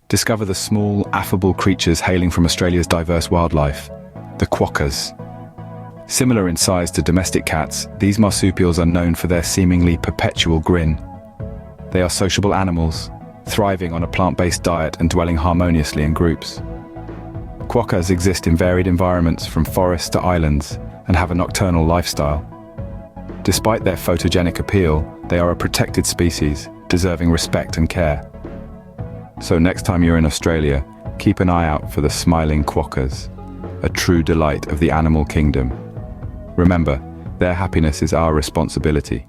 Discover the small, affable creatures hailing from Australia's diverse wildlife, the quokkas. Similar in size to domestic cats, these marsupials are known for their seemingly perpetual grin. They are sociable animals, thriving on a plant-based diet and dwelling harmoniously in groups. Quokkas exist in varied environments from forests to islands and have a nocturnal lifestyle. Despite their photogenic appeal, they are a protected species, deserving respect and care. So next time you're in Australia, keep an eye out for the smiling quokkas, a true delight of the animal kingdom. Remember, their happiness is our responsibility.